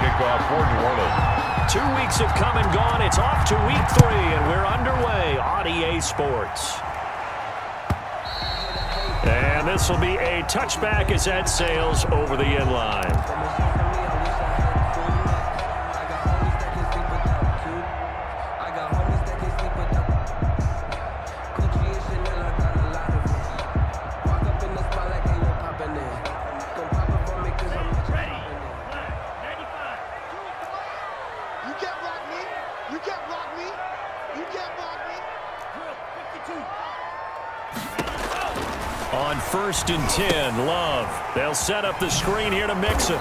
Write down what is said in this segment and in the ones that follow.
kickoff for New Orleans. 2 weeks have come and gone. It's off to week 3, and we're underway on EA Sports. And this will be a touchback as that sails over the end line. On 1st and 10, Love. They'll set up the screen here to mix it.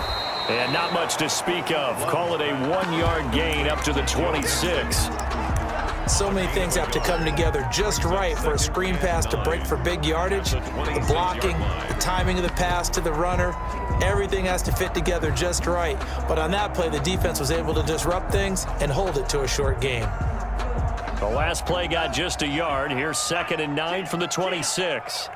And not much to speak of. Call it a 1-yard gain up to the 26. So many things have to come together just right for a screen pass to break for big yardage. The blocking, the timing of the pass to the runner, everything has to fit together just right. But on that play, the defense was able to disrupt things and hold it to a short gain. The last play got just a yard. Here's 2nd and 9 from the 26.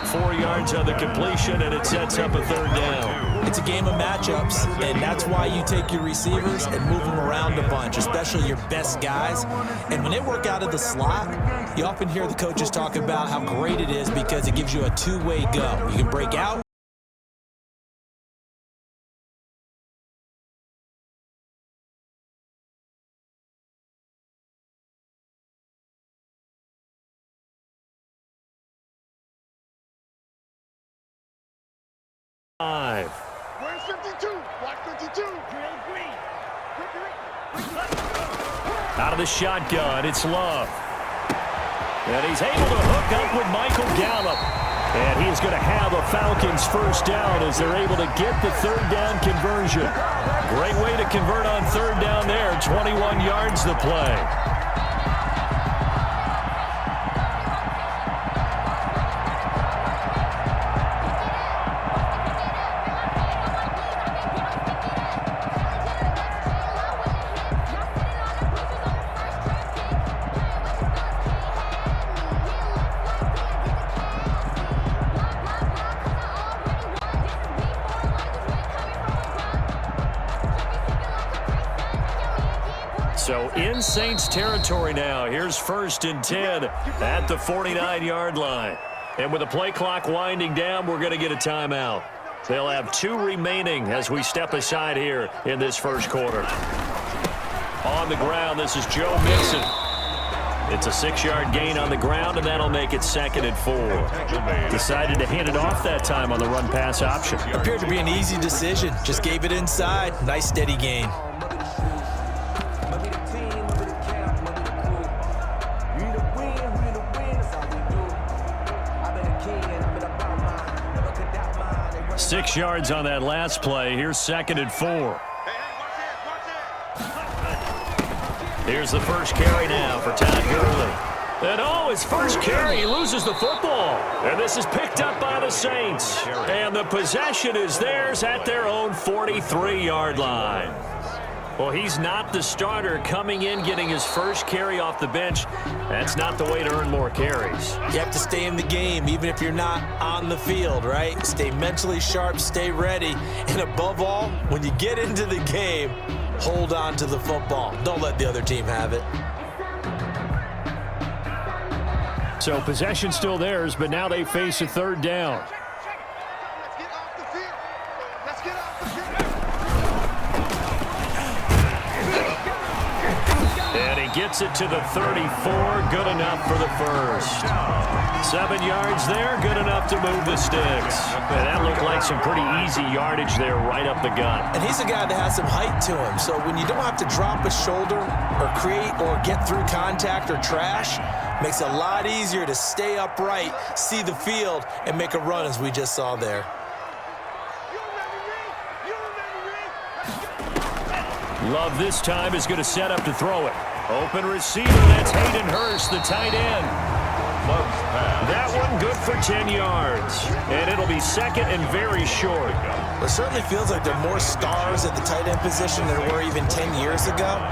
4 yards on the completion, and it sets up a 3rd down. It's a game of matchups, and that's why you take your receivers and move them around a bunch, especially your best guys. And when they work out of the slot, you often hear the coaches talk about how great it is because it gives you a two-way go. You can break out. Where's 52? Watch 52. Out of the shotgun, it's Love. And he's able to hook up with Michael Gallup. And he's going to have a Falcons 1st down as they're able to get the 3rd down conversion. Great way to convert on 3rd down there. 21 yards the play. So in Saints territory now. Here's 1st and 10 at the 49-yard line. And with the play clock winding down, we're going to get a timeout. They'll have 2 remaining as we step aside here in this 1st quarter. On the ground, this is Joe Mixon. It's a 6-yard gain on the ground, and that'll make it 2nd and 4. Decided to hand it off that time on the run-pass option. Appeared to be an easy decision. Just gave it inside. Nice, steady gain. Six yards on that last play. Here's 2nd and 4. Here's the first carry now for Todd Gurley. And his first carry, he loses the football. And this is picked up by the Saints. And the possession is theirs at their own 43-yard line. Well, he's not the starter coming in, getting his first carry off the bench. That's not the way to earn more carries. You have to stay in the game, even if you're not on the field, right? Stay mentally sharp, stay ready. And above all, when you get into the game, hold on to the football. Don't let the other team have it. So possession still theirs, but now they face a 3rd down. And he gets it to the 34, good enough for the 1st. 7 yards there, good enough to move the sticks. And that looked like some pretty easy yardage there right up the gut. And he's a guy that has some height to him, so when you don't have to drop a shoulder or create or get through contact or trash, makes it a lot easier to stay upright, see the field, and make a run as we just saw there. Love this time is going to set up to throw it. Open receiver, that's Hayden Hurst, the tight end. That one good for 10 yards. And it'll be 2nd and very short. It certainly feels like there are more stars at the tight end position than there were even 10 years ago.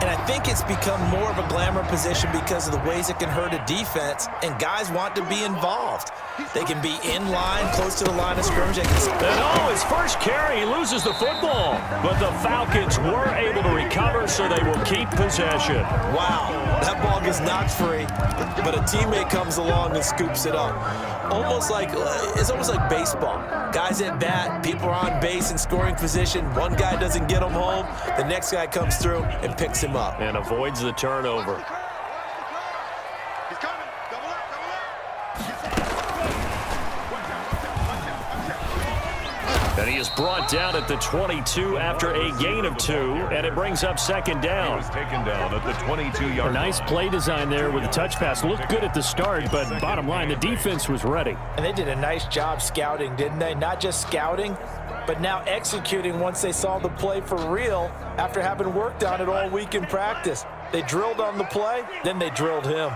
And I think it's become more of a glamour position because of the ways it can hurt a defense, and guys want to be involved. They can be in line, close to the line of scrimmage. And his first carry, he loses the football. But the Falcons were able to recover, so they will keep possession. Wow, that ball gets knocked free, but a teammate comes along and scoops it up. It's almost like baseball. Guys at bat, people are on base in scoring position. One guy doesn't get him home, the next guy comes through and picks him up. And avoids the turnover. He's coming. Double up, double up. And he is brought down at the 22 after a gain of 2, and it brings up second down. He was taken down at the 22-yard line. Nice play design there with the touch pass. Looked good at the start, but bottom line, the defense was ready. And they did a nice job scouting, didn't they? Not just scouting, but now executing once they saw the play for real after having worked on it all week in practice. They drilled on the play, then they drilled him.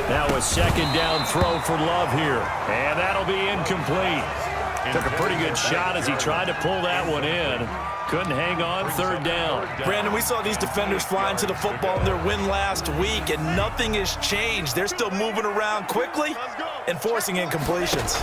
Now a second down throw for Love here, and that'll be incomplete. Took a pretty good shot as he tried to pull that one in. Couldn't hang on, third down. Brandon, we saw these defenders flying to the football in their win last week, and nothing has changed. They're still moving around quickly and forcing incompletions.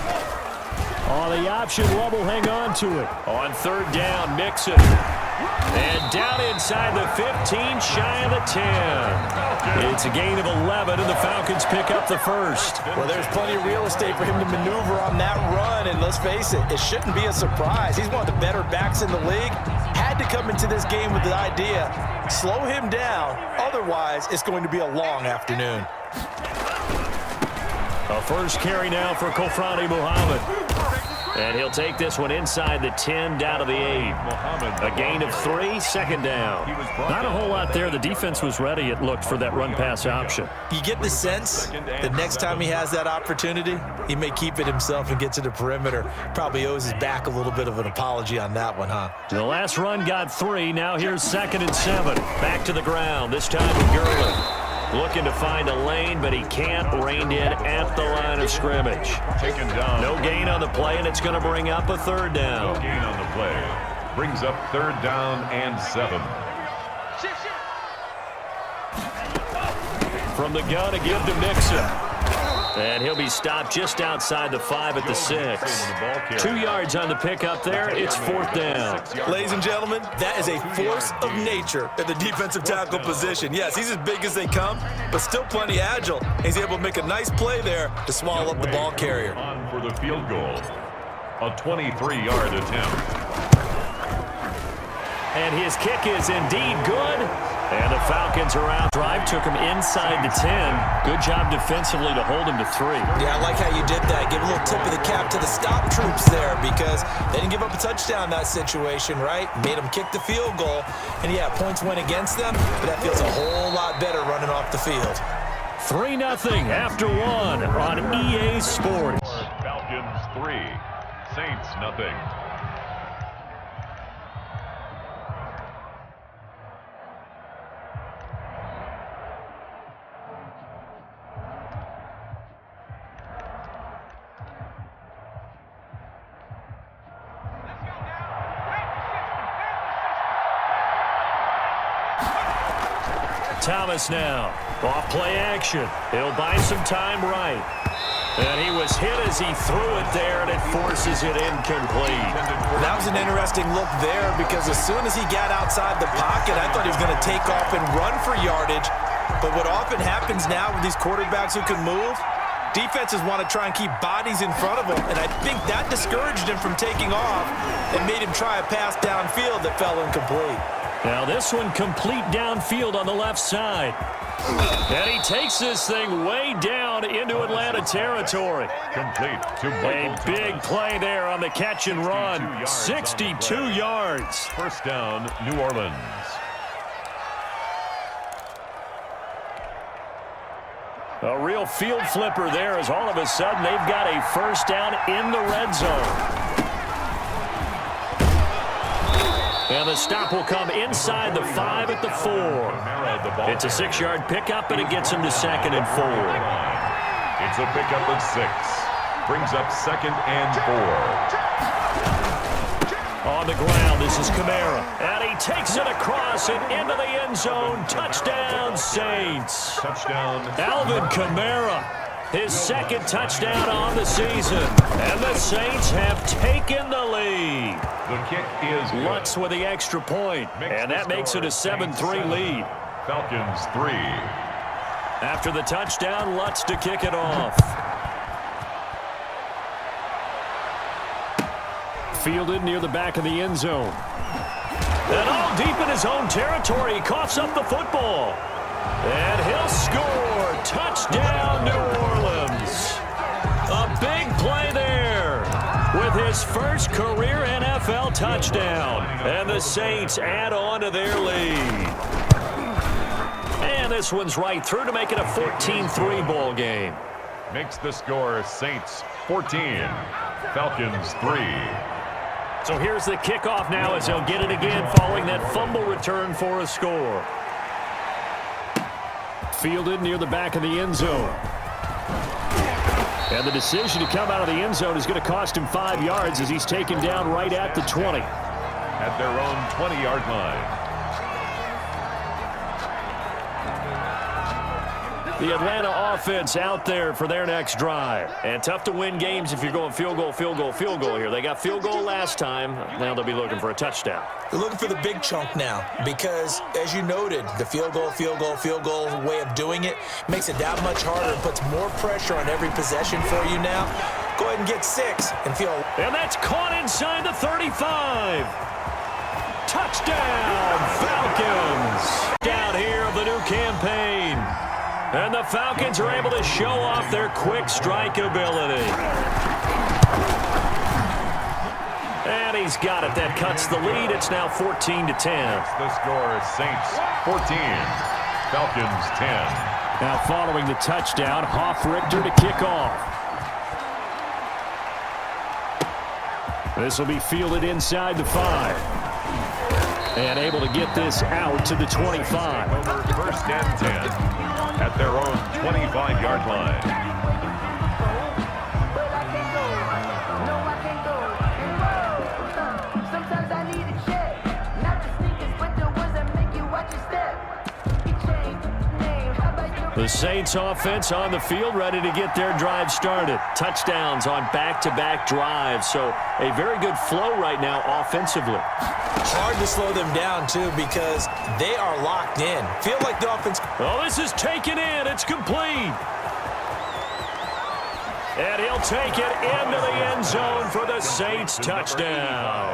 Oh, the option, Love will hang on to it. On third down, Mixon. And down inside the 15, shy of the 10. It's a gain of 11, and the Falcons pick up the first. Well, there's plenty of real estate for him to maneuver on that run, and let's face it, it shouldn't be a surprise. He's one of the better backs in the league. Had to come into this game with the idea, slow him down, otherwise it's going to be a long afternoon. A first carry now for Kofrani Muhammad. And he'll take this one inside the 10, down to the 8. A gain of 3, second down. Not a whole lot there. The defense was ready, it looked, for that run-pass option. You get the sense that next time he has that opportunity, he may keep it himself and get to the perimeter. Probably owes his back a little bit of an apology on that one, huh? The last run got 3. Now here's 2nd and 7. Back to the ground, this time with Gurley. Looking to find a lane, but he can't. Reined in at the line of scrimmage. Taken down. No gain on the play, and it's going to bring up a third down. No gain on the play. Brings up third down and 7. From the gun, a give to Mixon. And he'll be stopped just outside the 5 at the 6. 2 yards on the pickup there. It's 4th down. Ladies and gentlemen, that is a force of nature at the defensive tackle position. Yes, he's as big as they come, but still plenty agile. He's able to make a nice play there to swallow up the ball carrier. On for the field goal. A 23-yard attempt. And his kick is indeed good. And the Falcons are out. Drive took him inside the 10. Good job defensively to hold him to 3. Yeah, I like how you did that. Give a little tip of the cap to the stop troops there because they didn't give up a touchdown in that situation, right? Made them kick the field goal. And, yeah, points went against them, but that feels a whole lot better running off the field. 3-0 after 1 on EA Sports. Falcons 3. Saints nothing. Thomas now. Off play action. He'll buy some time right. And he was hit as he threw it there, and it forces it incomplete. That was an interesting look there because as soon as he got outside the pocket, I thought he was going to take off and run for yardage. But what often happens now with these quarterbacks who can move, defenses want to try and keep bodies in front of them, and I think that discouraged him from taking off and made him try a pass downfield that fell incomplete. Now this one complete downfield on the left side. And he takes this thing way down into Atlanta territory. Complete to A big play there on the catch and run. 62 yards. First down, New Orleans. A real field flipper there as all of a sudden they've got a first down in the red zone. And the stop will come inside the 5 at the 4. It's a 6-yard pickup, and it gets him to 2nd and 4. It's a pickup of 6. Brings up 2nd and 4. On the ground, this is Kamara. And he takes it across and into the end zone. Touchdown, Saints. Touchdown. Alvin Kamara, his second touchdown on the season. And the Saints have taken the lead. The kick is good. Lutz with the extra point, and that makes it a 7-3 lead. Falcons 3. After the touchdown, Lutz to kick it off. Fielded near the back of the end zone. And all deep in his own territory, he coughs up the football. And he'll score. Touchdown, New Orleans. A big play there with his first career NFL touchdown. And the Saints add on to their lead. And this one's right through to make it a 14-3 ball game. Makes the score Saints 14. Falcons 3. So here's the kickoff now as they'll get it again following that fumble return for a score. Fielded near the back of the end zone. And the decision to come out of the end zone is going to cost him 5 yards as he's taken down right at the 20. At their own 20-yard line. The Atlanta offense out there for their next drive. And tough to win games if you're going field goal, field goal, field goal here. They got field goal last time. Now they'll be looking for a touchdown. They're looking for the big chunk now because, as you noted, the field goal way of doing it makes it that much harder and puts more pressure on every possession for you now. Go ahead and get 6 and feel. And that's caught inside the 35. Touchdown, Falcons. Down here of the new campaign. And the Falcons are able to show off their quick strike ability. And he's got it. That cuts the lead. It's now 14-10. The score is Saints 14. Falcons 10. Now following the touchdown, Hoff-Richter to kick off. This will be fielded inside the 5. And able to get this out to the 25. Over first and 10. At their own 25-yard line. The Saints offense on the field ready to get their drive started. Touchdowns on back-to-back drives. So a very good flow right now offensively. Hard to slow them down, too, because they are locked in. Feel like the offense. Oh, this is taken in. It's complete. And he'll take it into the end zone for the Saints touchdown.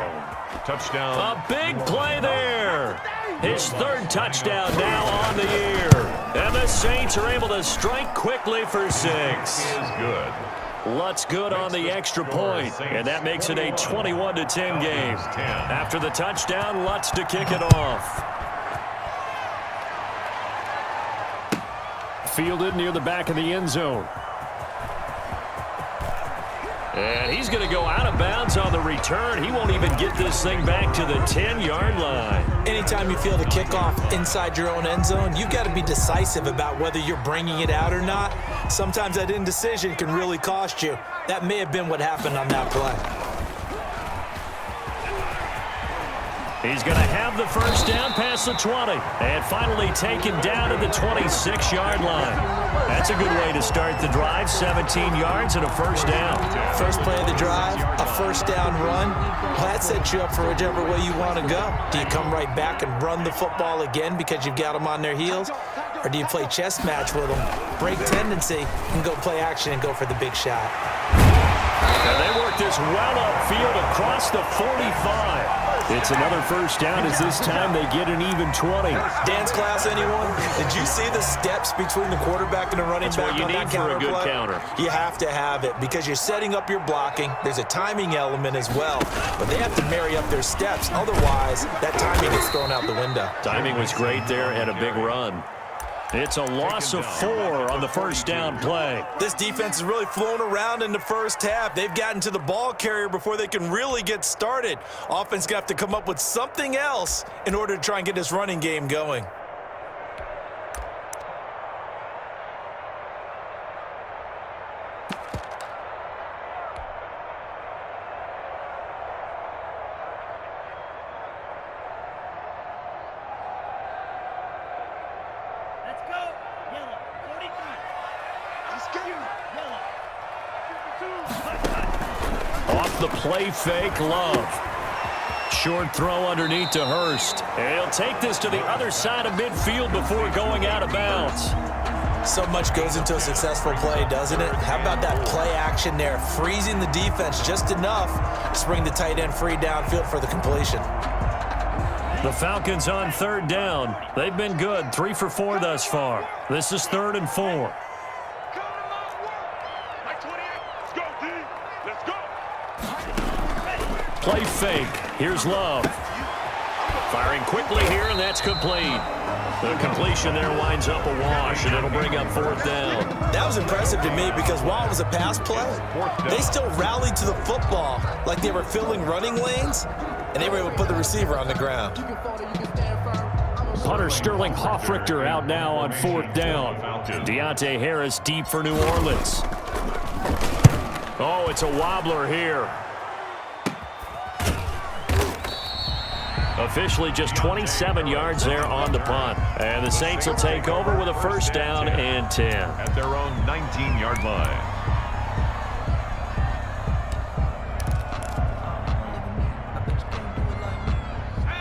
Touchdown. A big play there. His third touchdown now on the year. And the Saints are able to strike quickly for 6. Is good. Lutz good on the extra point, and that makes it a 21-10 game. After the touchdown, Lutz to kick it off. Fielded near the back of the end zone. And he's going to go out of bounds on the return. He won't even get this thing back to the 10-yard line. Anytime you feel the kickoff inside your own end zone, you've got to be decisive about whether you're bringing it out or not. Sometimes that indecision can really cost you. That may have been what happened on that play. He's going to have the first down past the 20. And finally taken down to the 26-yard line. That's a good way to start the drive. 17 yards and a first down. First play of the drive, a first down run. Well, that sets you up for whichever way you want to go. Do you come right back and run the football again because you've got them on their heels? Or do you play chess match with them, break tendency, and go play action and go for the big shot? And they work this well upfield across the 45. It's another first down as this time they get an even 20. Dance class, anyone? Did you see the steps between the quarterback and the running That's back what you on need that for a counter good play? counter. You have to have it because you're setting up your blocking. There's a timing element as well, but they have to marry up their steps. Otherwise, that timing gets thrown out the window. Timing was great there and a big run. It's a loss of 4 on the first down play. This defense has really flown around in the first half. They've gotten to the ball carrier before they can really get started. Offense got to come up with something else in order to try and get this running game going. Off the play fake, Love. Short throw underneath to Hurst. And he'll take this to the other side of midfield before going out of bounds. So much goes into a successful play, doesn't it? How about that play action there, freezing the defense just enough to bring the tight end free downfield for the completion. The Falcons on third down. They've been good, 3 for 4 thus far. This is 3rd and 4. Play fake. Here's Love. Firing quickly here, and that's complete. The completion there winds up a wash, and it'll bring up 4th down. That was impressive to me because while it was a pass play, they still rallied to the football like they were filling running lanes, and they were able to put the receiver on the ground. Punter Sterling Hoffrichter out now on 4th down. Deontay Harris deep for New Orleans. Oh, it's a wobbler here. Officially just 27 yards there on the punt. And the Saints will take over with a 1st down and 10. At their own 19-yard line.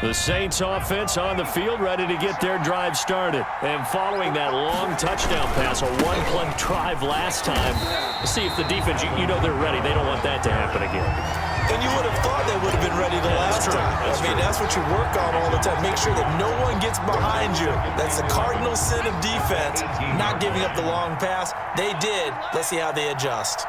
The Saints offense on the field ready to get their drive started. And following that long touchdown pass, a one-play drive last time, see if the defense, you know they're ready. They don't want that to happen again. And you would have thought they would have been ready the last time. I mean, that's what you work on all the time. Make sure that no one gets behind you. That's the cardinal sin of defense, not giving up the long pass. They did. Let's see how they adjust.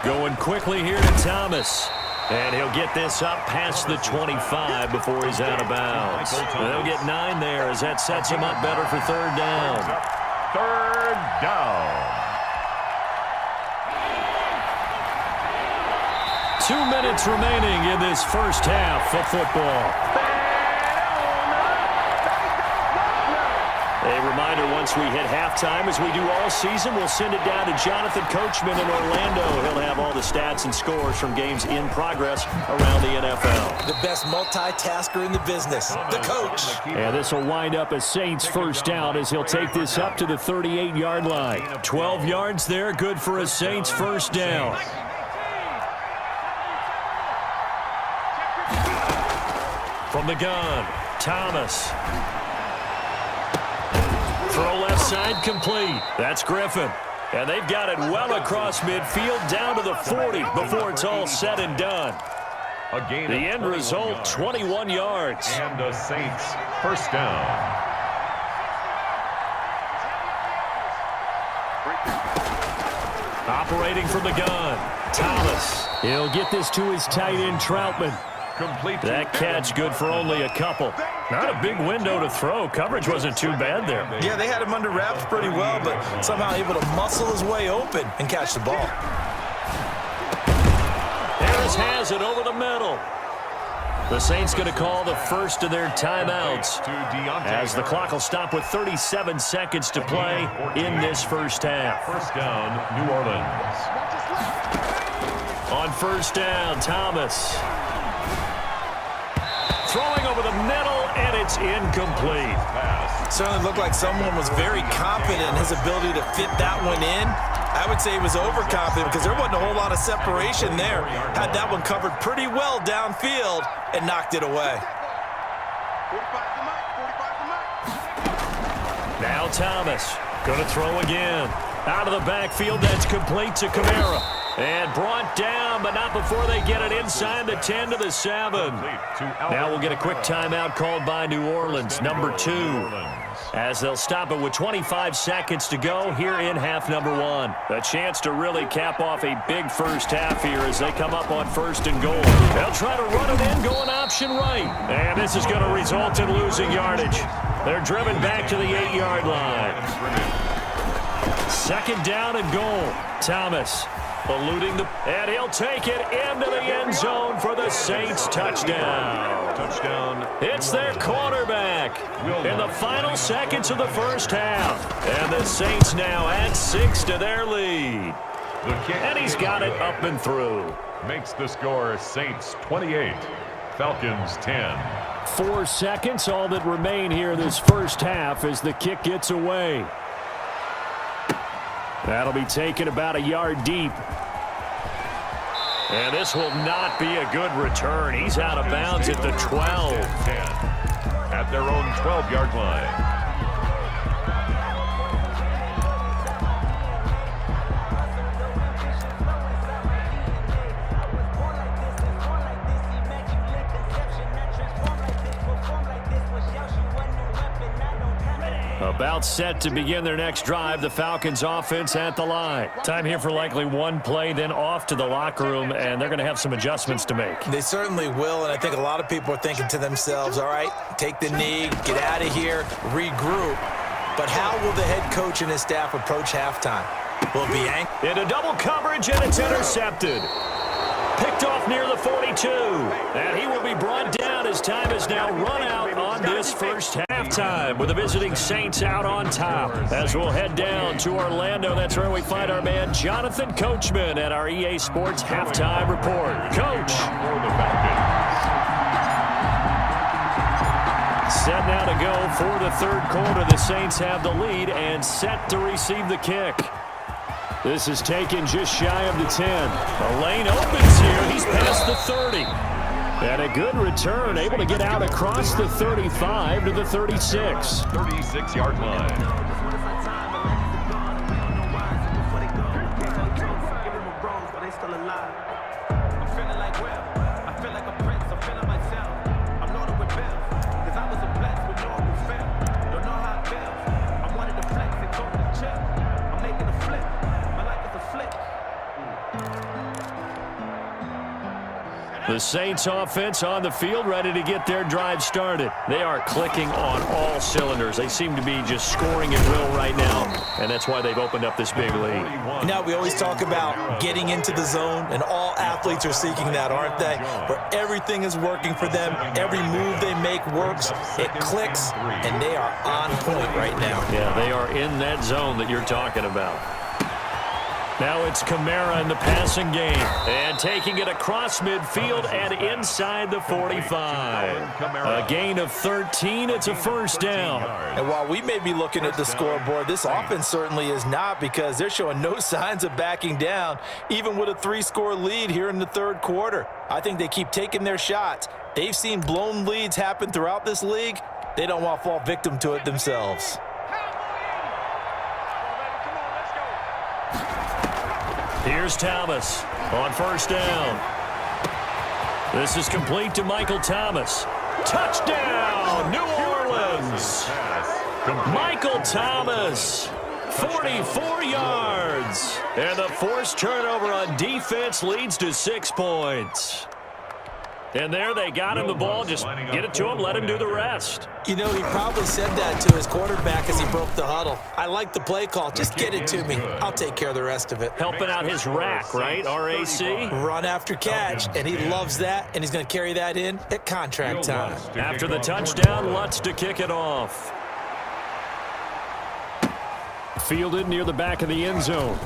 Going quickly here to Thomas. And he'll get this up past the 25 before he's out of bounds. They'll get 9 there as that sets him up better for 3rd down. 3rd down. 2 minutes remaining in this first half of football. A reminder, once we hit halftime, as we do all season, we'll send it down to Jonathan Coachman in Orlando. He'll have all the stats and scores from games in progress around the NFL. The best multitasker in the business, the coach. And this will wind up a Saints 1st down as he'll take this up to the 38-yard line. 12 yards there, good for a Saints 1st down. From the gun, Thomas. Throw left side complete. That's Griffin. And they've got it well across midfield down to the 40 before it's all said and done. The end result, 21 yards. And the Saints 1st down. Operating from the gun, Thomas. He'll get this to his tight end, Troutman. Complete. That catch good for only a couple. Not a big window to throw. Coverage wasn't too bad there. Yeah, they had him under wraps pretty well, but somehow able to muscle his way open and catch the ball. Harris has it over the middle. The Saints going to call the first of their timeouts as the clock will stop with 37 seconds to play in this first half. 1st down, New Orleans. On 1st down, Thomas. Throwing over the middle, and it's incomplete. Certainly looked like someone was very confident in his ability to fit that one in. I would say he was overconfident because there wasn't a whole lot of separation there. Had that one covered pretty well downfield and knocked it away. Now Thomas going to throw again. Out of the backfield, that's complete to Kamara. And brought down, but not before they get it inside the 10 to the 7. Now we'll get a quick timeout called by New Orleans, number 2. As they'll stop it with 25 seconds to go here in half number 1. A chance to really cap off a big first half here as they come up on 1st and goal. They'll try to run it in, going option right. And this is going to result in losing yardage. They're driven back to the 8-yard line. 2nd down and goal. Thomas eluding the, and he'll take it into the end zone for the Saints touchdown. It's their quarterback in the final seconds of the first half. And the Saints now add 6 to their lead. And he's got it up and through. Makes the score Saints 28, Falcons 10. 4 seconds, all that remain here this first half as the kick gets away. That'll be taken about a yard deep. And this will not be a good return. He's out of bounds at the 12. 10. At their own 12-yard line. About set to begin their next drive, the Falcons offense at the line. Time here for likely one play, then off to the locker room, and they're going to have some adjustments to make. They certainly will, and I think a lot of people are thinking to themselves, all right, take the knee, get out of here, regroup. But how will the head coach and his staff approach halftime? Will it be angry? Into double coverage, and it's intercepted. Picked off near the 42. And he will be brought down as time is now run out on this first halftime with the visiting Saints out on top. As we'll head down to Orlando, that's where we find our man Jonathan Coachman at our EA Sports Halftime Report. Coach. Set now to go for the third quarter. The Saints have the lead and set to receive the kick. This is taken just shy of the 10. The lane opens here. He's past the 30. And a good return, able to get out across the 35 to the 36. 36-yard line. The Saints offense on the field, ready to get their drive started. They are clicking on all cylinders. They seem to be just scoring at will right now, and that's why they've opened up this big lead. Now, we always talk about getting into the zone, and all athletes are seeking that, aren't they? Where everything is working for them, every move they make works, it clicks, and they are on point right now. Yeah, they are in that zone that you're talking about. Now it's Kamara in the passing game. And taking it across midfield and inside the 45. A gain of 13. It's a first down. And while we may be looking at the scoreboard, this offense certainly is not, because they're showing no signs of backing down, even with a 3-score lead here in the third quarter. I think they keep taking their shots. They've seen blown leads happen throughout this league. They don't want to fall victim to it themselves. Here's Thomas on first down. This is complete to Michael Thomas. Touchdown, New Orleans. Michael Thomas, 44 yards. And the forced turnover on defense leads to 6 points. And there they got him the ball. Just get it to him, let him do the rest. You know, he probably said that to his quarterback as he broke the huddle. I like the play call. Just get it to me. I'll take care of the rest of it. Helping out his rack, right? RAC? Run after catch, and he loves that, and he's going to carry that in at contract time. After the touchdown, Lutz to kick it off. Fielded near the back of the end zone.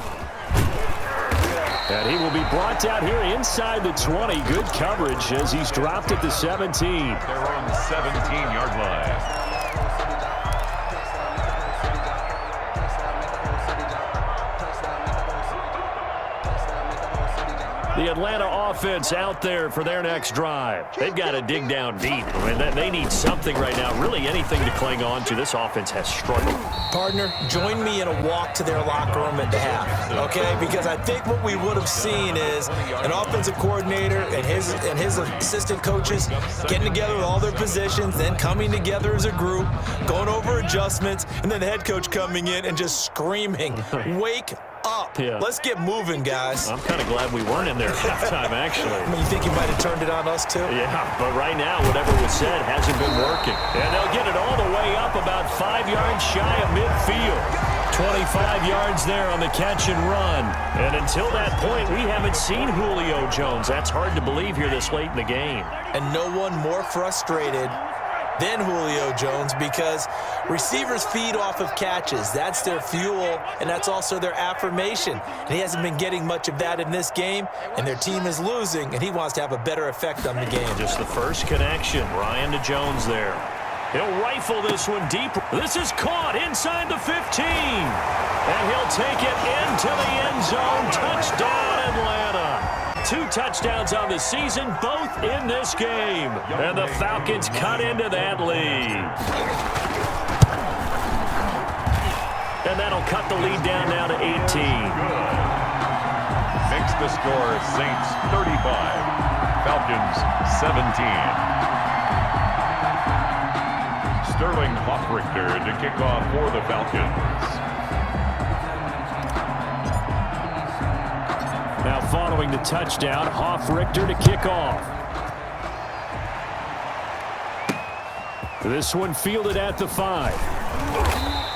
And he will be brought out here inside the 20. Good coverage as he's dropped at the 17. They're on the 17-yard line. The Atlanta offense out there for their next drive. They've got to dig down deep. I mean, they need something right now, really anything to cling on to. This offense has struggled. Partner, join me in a walk to their locker room at the half, okay? Because I think what we would have seen is an offensive coordinator and his assistant coaches getting together with all their positions, then coming together as a group, going over adjustments, and then the head coach coming in and just screaming, "Wake up. Yeah. Let's get moving, guys." I'm kind of glad we weren't in there at halftime, actually. I mean, you think you might have turned it on us, too? Yeah, but right now, whatever was said hasn't been working. And they'll get it all the way up about 5 yards shy of midfield. 25 yards there on the catch and run. And until that point, we haven't seen Julio Jones. That's hard to believe here this late in the game. And no one more frustrated then Julio Jones, because receivers feed off of catches. That's their fuel, and that's also their affirmation. And he hasn't been getting much of that in this game, and their team is losing, and he wants to have a better effect on the game. Just the first connection. Ryan to Jones there. He'll rifle this one deep. This is caught inside the 15. And he'll take it into the end zone. Touchdown, Atlanta. 2 touchdowns on the season, both in this game. And the Falcons cut into that lead. And that'll cut the lead down now to 18. Makes the score Saints 35, Falcons 17. Sterling Hoffrichter to kick off for the Falcons. Now following the touchdown, Hoffrichter to kick off. This one fielded at the 5.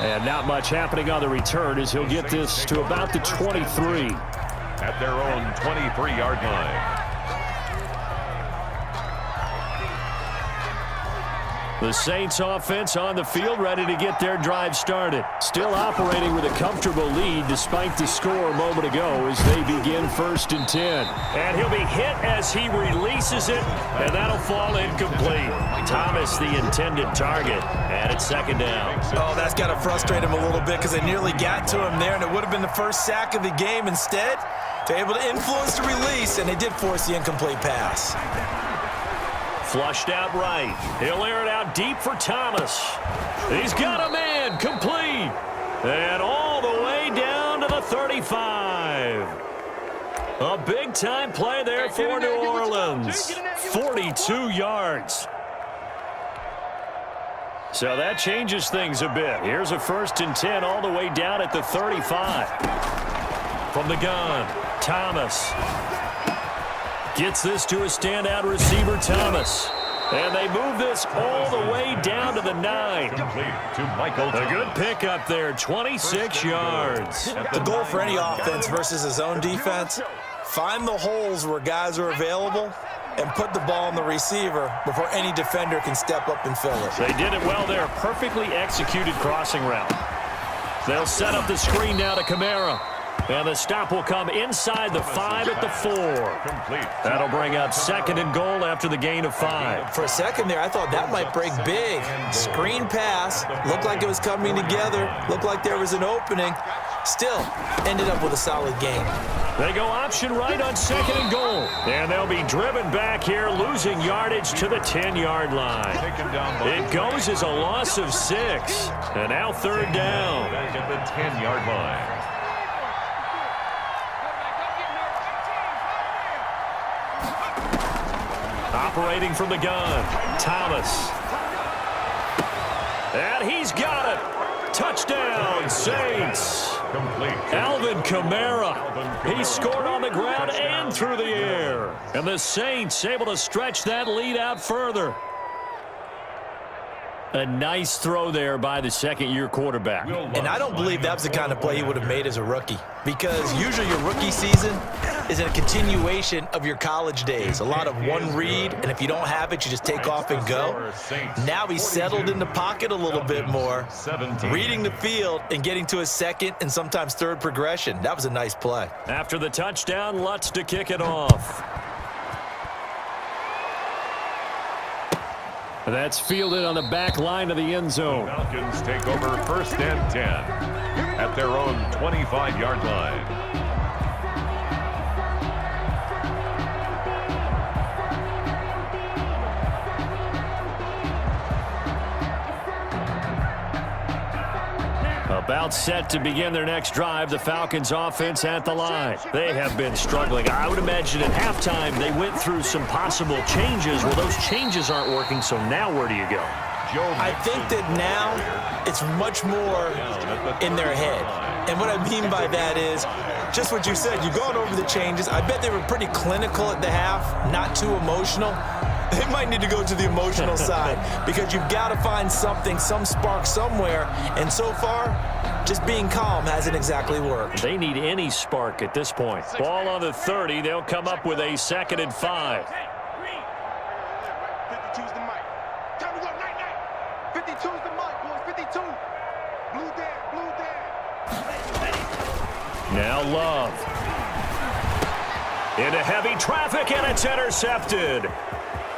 And not much happening on the return as he'll get this to about the 23. At their own 23-yard line. The Saints offense on the field, ready to get their drive started. Still operating with a comfortable lead despite the score a moment ago as they begin 1st and 10. And he'll be hit as he releases it, and that'll fall incomplete. Thomas, the intended target, and it's 2nd down. Oh, that's got to frustrate him a little bit because they nearly got to him there, and it would have been the first sack of the game. Instead, they're able to influence the release, and they did force the incomplete pass. Flushed out right. He'll air it out deep for Thomas. He's got a man, complete. And all the way down to the 35. A big-time play there for New Orleans. 42 yards. So that changes things a bit. Here's a 1st and 10 all the way down at the 35. From the gun, Thomas. Gets this to a standout receiver, Thomas. And they move this all the way down to the 9. To Michael. A good pickup there, 26 yards. The goal for any offense versus his own defense, find the holes where guys are available and put the ball on the receiver before any defender can step up and fill it. They did it well there. Perfectly executed crossing route. They'll set up the screen now to Kamara. And the stop will come inside the 5 at the 4. That'll bring up 2nd and goal after the gain of 5. For a second there, I thought that might break big. Screen pass, looked like it was coming together, looked like there was an opening. Still, ended up with a solid game. They go option right on 2nd and goal. And they'll be driven back here, losing yardage to the 10-yard line. It goes as a loss of 6. And now 3rd down. Back at the 10-yard line. Operating from the gun, Thomas. And he's got it. Touchdown, Saints. Alvin Kamara. He scored on the ground and through the air. And the Saints able to stretch that lead out further. A nice throw there by the 2nd-year quarterback. And I don't believe that was the kind of play he would have made as a rookie, because usually your rookie season is a continuation of your college days. A lot of one read, and if you don't have it, you just take off and go. Now he's settled in the pocket a little bit more, reading the field and getting to his 2nd and sometimes 3rd progression. That was a nice play. After the touchdown, Lutz to kick it off. That's fielded on the back line of the end zone. Falcons take over 1st and 10 at their own 25-yard line. About set to begin their next drive, the Falcons offense at the line. They have been struggling. I would imagine at halftime they went through some possible changes. Well, those changes aren't working, so now where do you go? I think that now it's much more in their head. And what I mean by that is just what you said. You've gone over the changes. I bet they were pretty clinical at the half, not too emotional. They might need to go to the emotional side because you've got to find something, some spark somewhere. And so far, just being calm hasn't exactly worked. They need any spark at this point. Ball on the 30. They'll come up with a 2nd and 5. 52's the mic. Time to go, night, night. 52's the mic, boys. 52. Blue there, blue there. Now Love. Into heavy traffic, and it's intercepted.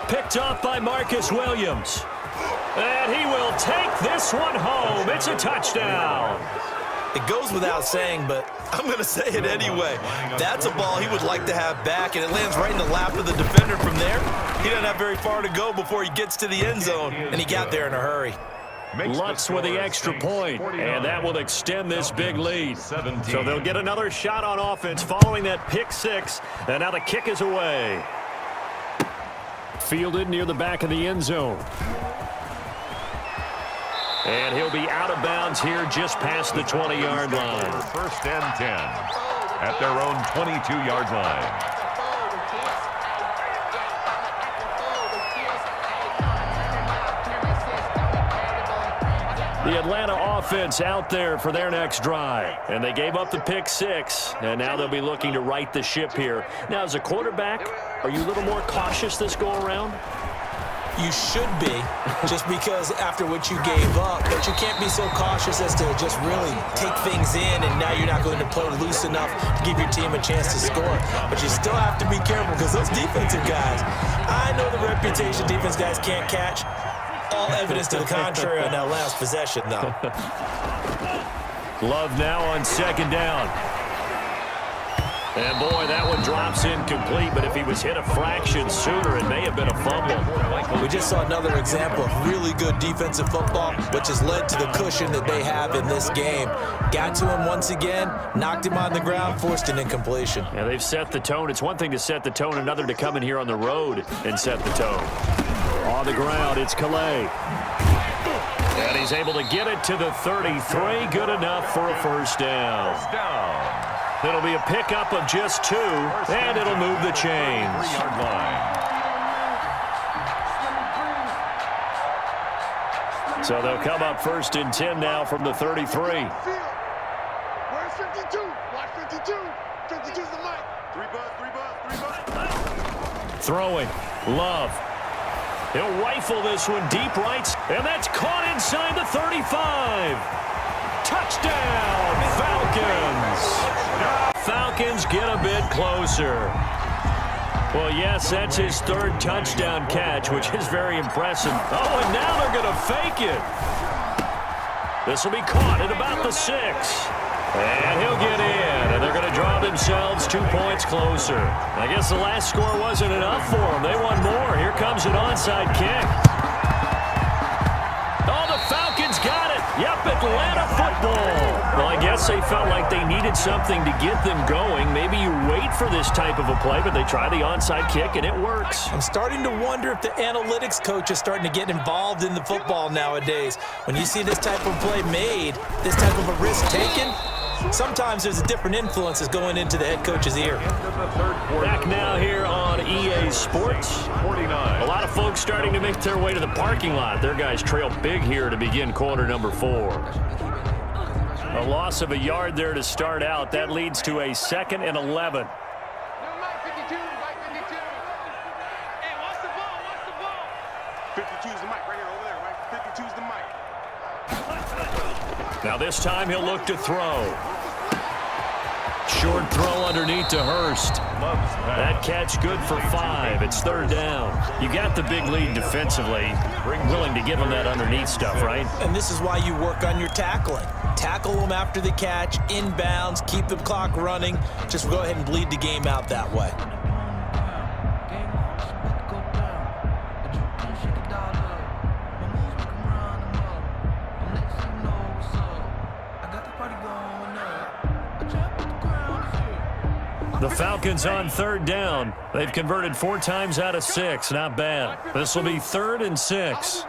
Picked off by Marcus Williams. And he will take this one home. It's a touchdown. It goes without saying, but I'm going to say it anyway. That's a ball he would like to have back, and it lands right in the lap of the defender from there. He doesn't have very far to go before he gets to the end zone, and he got there in a hurry. Lutz with the extra point, and that will extend this big lead. So they'll get another shot on offense following that pick six, and now the kick is away. Fielded near the back of the end zone. And he'll be out of bounds here just past the 20-yard line. First and 10 at their own 22-yard line. The Atlanta offense out there for their next drive. And they gave up the pick six, and now they'll be looking to right the ship here. Now, as a quarterback, are you a little more cautious this go-around? You should be, just because after what you gave up, but you can't be so cautious as to just really take things in, and now you're not going to play loose enough to give your team a chance to score. But you still have to be careful because those defensive guys, I know the reputation defense guys can't catch. All evidence to the contrary on that last possession, though. Love now on second down. And, boy, that one drops incomplete, but if he was hit a fraction sooner, it may have been a fumble. We just saw another example of really good defensive football, which has led to the cushion that they have in this game. Got to him once again, knocked him on the ground, forced an incompletion. Yeah, they've set the tone. It's one thing to set the tone, another to come in here on the road and set the tone. On the ground, it's Calais. And he's able to get it to the 33. Good enough for a first down. It'll be a pickup of just 2, and it'll move the chains. 3-yard line. So they'll come up first and 10 now from the 33. Where's 52? Watch 52. 52's the mic. 3 buzz, 3 buzz, 3 buzz. Throwing. Love. He'll rifle this one deep right, and that's caught inside the 35. Touchdown, Falcons. Falcons get a bit closer. Well, yes, that's his third touchdown catch, which is very impressive. Oh, and now they're going to fake it. This will be caught at about the 6. And he'll get in, and they're going to draw themselves 2 points closer. I guess the last score wasn't enough for them. They want more. Here comes an onside kick. Oh, the Falcons got it. Yep, Atlanta football. Well, I guess they felt like they needed something to get them going. Maybe you wait for this type of a play, but they try the onside kick, and it works. I'm starting to wonder if the analytics coach is starting to get involved in the football nowadays. When you see this type of play made, this type of a risk taken, sometimes there's a different influences going into the head coach's ear. Back now here on EA Sports. 49. A lot of folks starting to make their way to the parking lot. Their guys trail big here to begin quarter number 4. A loss of a yard there to start out. That leads to a 2nd and 11. 52's the mic right here over there, right? 52's the mic. Now this time he'll look to throw. Short throw underneath to Hurst. That catch good for 5. It's third down. You got the big lead defensively. Willing to give him that underneath stuff, right? And this is why you work on your tackling. Tackle them after the catch, inbounds, keep the clock running. Just go ahead and bleed the game out that way. The Falcons on third down. They've converted 4 times out of 6. Not bad. This will be 3rd and 6.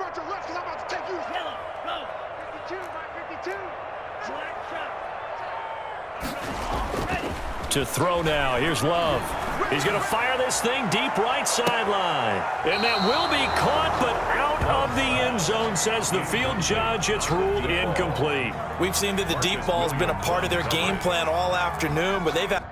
To throw now. Here's Love. He's going to fire this thing deep right sideline. And that will be caught, but out of the end zone, says the field judge. It's ruled incomplete. We've seen that the deep ball has been a part of their game plan all afternoon, but they've had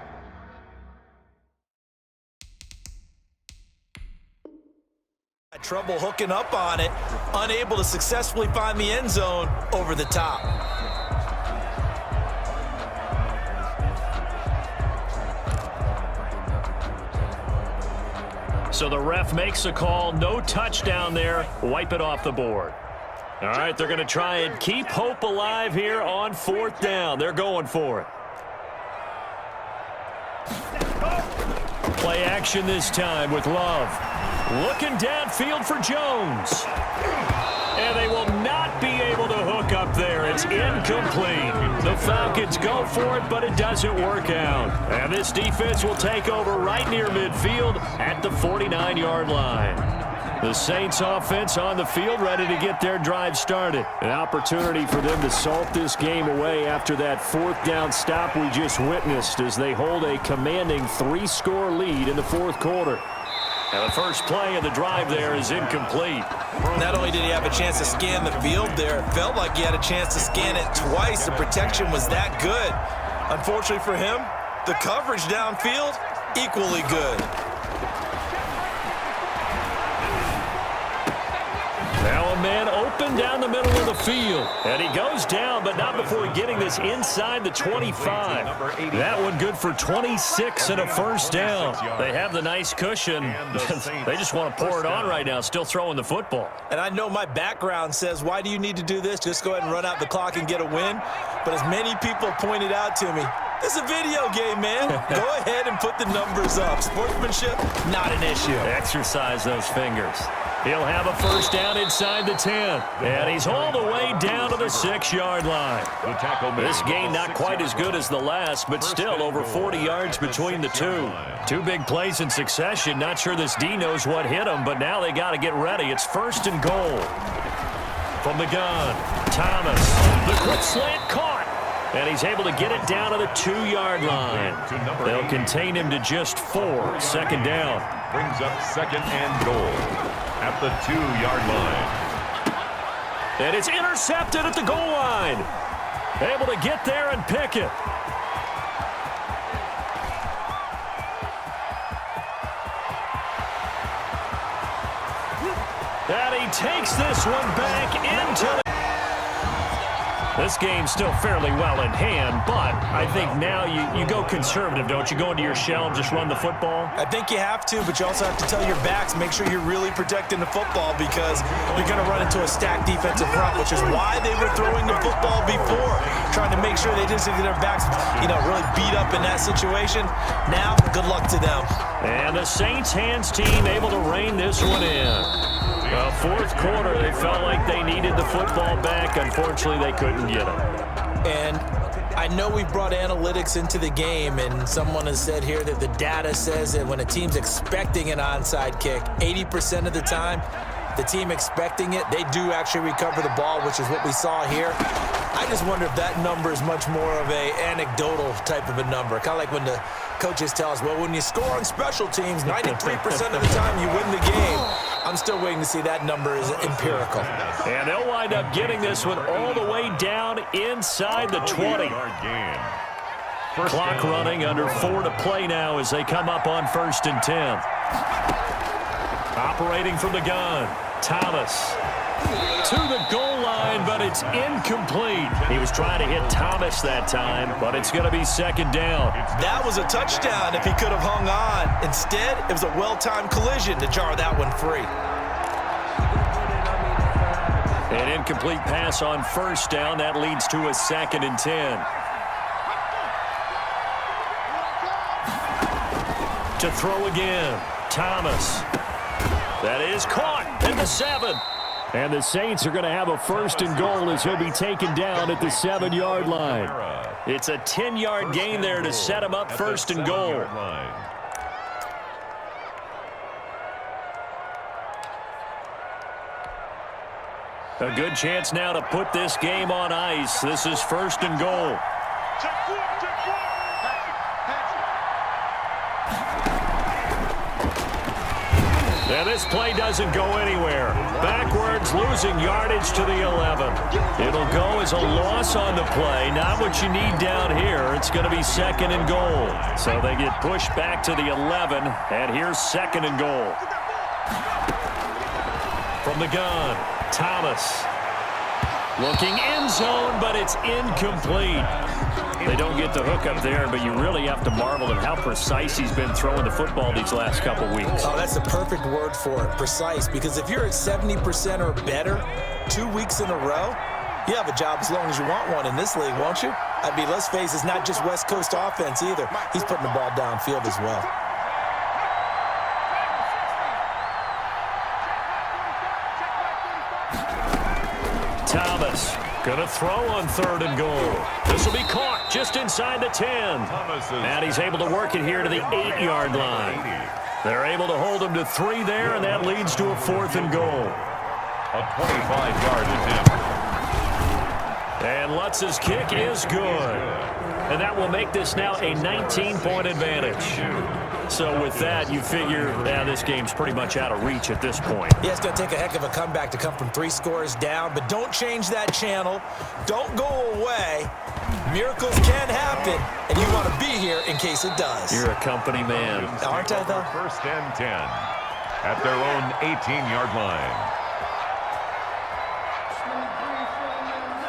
trouble hooking up on it, unable to successfully find the end zone over the top. So the ref makes a call, no touchdown there, wipe it off the board. All right, they're going to try and keep hope alive here on 4th down. They're going for it. Play action this time with Love. Looking downfield for Jones. And they will not be able to hook up there. It's incomplete. The Falcons go for it, but it doesn't work out. And this defense will take over right near midfield at the 49-yard line. The Saints offense on the field ready to get their drive started. An opportunity for them to salt this game away after that 4th down stop we just witnessed as they hold a commanding 3-score lead in the 4th quarter. And the first play of the drive there is incomplete. Not only did he have a chance to scan the field there, it felt like he had a chance to scan it twice. The protection was that good. Unfortunately for him, the coverage downfield, equally good. Now a man open down the middle of the field. And he goes down, but not before getting this inside the 25. That one good for 26 and a first down. They have the nice cushion. They just want to pour it on right now, still throwing the football. And I know my background says, why do you need to do this? Just go ahead and run out the clock and get a win. But as many people pointed out to me, this is a video game, man. Go ahead and put the numbers up. Sportsmanship, not an issue. Exercise those fingers. He'll have a first down inside the 10. And he's all the way down to the 6-yard line. This game not quite as good as the last, but still over 40 yards between the two. Two big plays in succession. Not sure this D knows what hit him, but now they got to get ready. It's 1st and goal. From the gun, Thomas. The quick slant caught. And he's able to get it down to the 2-yard line. They'll contain him to just 4. 2nd down. Brings up 2nd and goal at the 2-yard line. And it's intercepted at the goal line. Able to get there and pick it. And he takes this one back into the... This game's still fairly well in hand, but I think now you go conservative, don't you? Go into your shell and just run the football? I think you have to, but you also have to tell your backs, make sure you're really protecting the football because you're going to run into a stacked defensive front, which is why they were throwing the football before, trying to make sure they didn't get their backs, really beat up in that situation. Now, good luck to them. And the Saints hands team able to rein this one in. 4th quarter, they felt like they needed the football back. Unfortunately, they couldn't get it. And I know we brought analytics into the game, and someone has said here that the data says that when a team's expecting an onside kick, 80% of the time, the team expecting it, they do actually recover the ball, which is what we saw here. I just wonder if that number is much more of a anecdotal type of a number. Kind of like when the coaches tell us, well, when you score on special teams, 93% of the time you win the game. I'm still waiting to see that number is empirical. And they'll wind up getting this one all the way down inside the 20. Clock running, under 4 to play now as they come up on 1st and 10. Operating from the gun, Thomas. To the goal line, but it's incomplete. He was trying to hit Thomas that time, but it's going to be 2nd down. That was a touchdown if he could have hung on. Instead, it was a well-timed collision to jar that one free. An incomplete pass on 1st down. That leads to a 2nd and 10. To throw again, Thomas. That is caught at the 7. And the Saints are going to have a 1st and goal as he'll be taken down at the 7-yard line. It's a 10-yard gain there to set him up 1st and goal. A good chance now to put this game on ice. This is 1st and goal. And this play doesn't go anywhere. Backwards, losing yardage to the 11. It'll go as a loss on the play. Not what you need down here. It's going to be 2nd and goal. So they get pushed back to the 11, and here's 2nd and goal. From the gun, Thomas. Looking end zone, but it's incomplete. They don't get the hook up there, but you really have to marvel at how precise he's been throwing the football these last couple weeks. Oh, that's the perfect word for it, precise, because if you're at 70% or better 2 weeks in a row, you have a job as long as you want one in this league, won't you? I mean, let's face it, it's not just West Coast offense either. He's putting the ball downfield as well. Thomas going to throw on 3rd and goal. This will be caught just inside the 10. And he's able to work it here to the 8-yard line. They're able to hold him to 3 there, and that leads to a 4th and goal. A 25-yard attempt. And Lutz's kick is good. And that will make this now a 19-point advantage. So with that, you figure this game's pretty much out of reach at this point. Yeah, it's going to take a heck of a comeback to come from 3 scores down, but don't change that channel. Don't go away. Miracles can happen, and you want to be here in case it does. You're a company man. Aren't I, though? 1st and 10 at their own 18-yard line.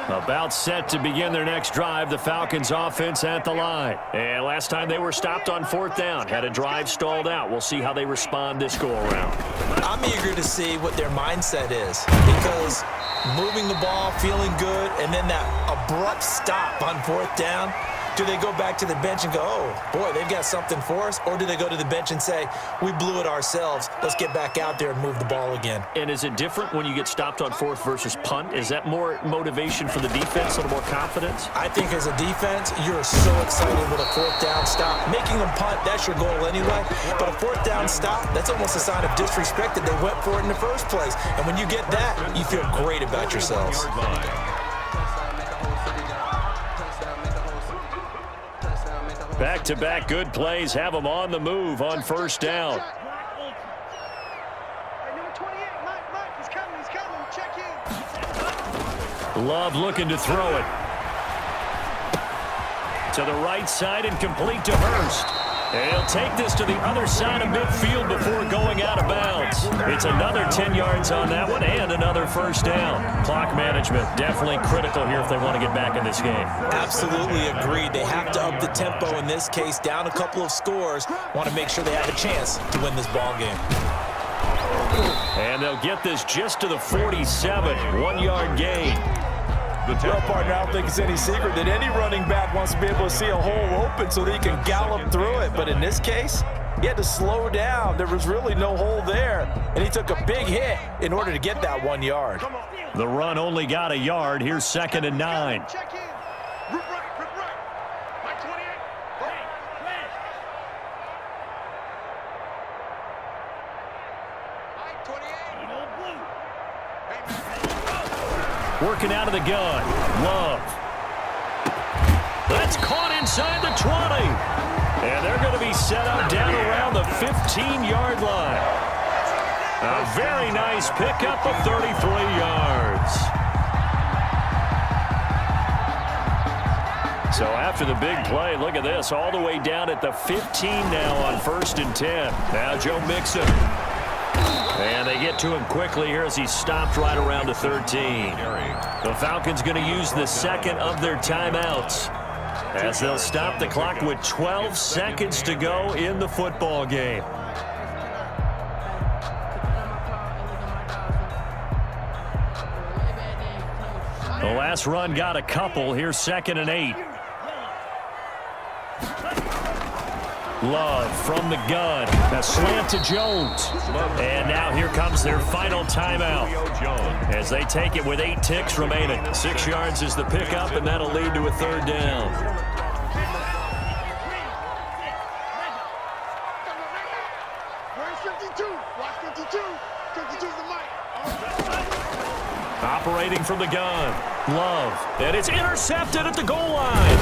About set to begin their next drive, the Falcons offense at the line. And last time they were stopped on 4th down, had a drive stalled out. We'll see how they respond this go-around. I'm eager to see what their mindset is, because moving the ball, feeling good, and then that abrupt stop on 4th down, do they go back to the bench and go, oh, boy, they've got something for us? Or do they go to the bench and say, we blew it ourselves, let's get back out there and move the ball again? And is it different when you get stopped on 4th versus punt? Is that more motivation for the defense, a little more confidence? I think as a defense, you're so excited with a 4th down stop. Making them punt, that's your goal anyway. But a 4th down stop, that's almost a sign of disrespect that they went for it in the first place. And when you get that, you feel great about yourselves. Back-to-back good plays have them on the move on 1st down. Love looking to throw it. To the right side and complete to Hurst. And he'll take this to the other side of midfield before going out of bounds. It's another 10 yards on that one and another 1st down. Clock management definitely critical here if they want to get back in this game. Absolutely agreed. They have to up the tempo in this case, down a couple of scores. Want to make sure they have a chance to win this ball game. And they'll get this just to the 47, 1-yard gain. Well, partner, I don't think it's any secret that any running back wants to be able to see a hole open so that he can gallop through it. But in this case, he had to slow down. There was really no hole there, and he took a big hit in order to get that 1 yard. The run only got a yard. Here's 2nd and 9. Check in. Rip right. Mike 28. Mike 28. Working out of the gun. Love. That's caught inside the 20. And they're going to be set up down around the 15-yard line. A very nice pickup of 33 yards. So after the big play, look at this, all the way down at the 15 now on 1st and 10. Now Joe Mixon. And they get to him quickly here as he's stopped right around the 13. The Falcons going to use the 2nd of their timeouts as they'll stop the clock with 12 seconds to go in the football game. The last run got a couple. Here's 2nd and 8. Love from the gun. A slant to Jones. And now here comes their final timeout as they take it with 8 ticks remaining. 6 yards is the pickup, and that'll lead to a 3rd down. Where's 52? Watch 52. 52's the mic. Operating from the gun. Love. And it's intercepted at the goal line.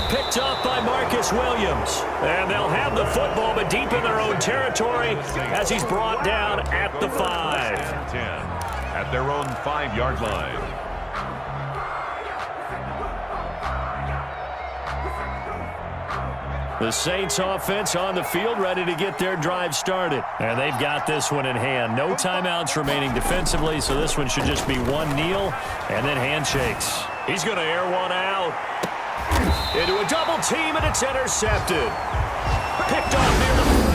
Picked up by Marcus Williams. And they'll have the football, but deep in their own territory as he's brought down at the 5. 10 at their own 5-yard line. The Saints offense on the field, ready to get their drive started. And they've got this one in hand. No timeouts remaining defensively, so this one should just be one kneel and then handshakes. He's going to air one out. Into a double team, and it's intercepted. Picked off near the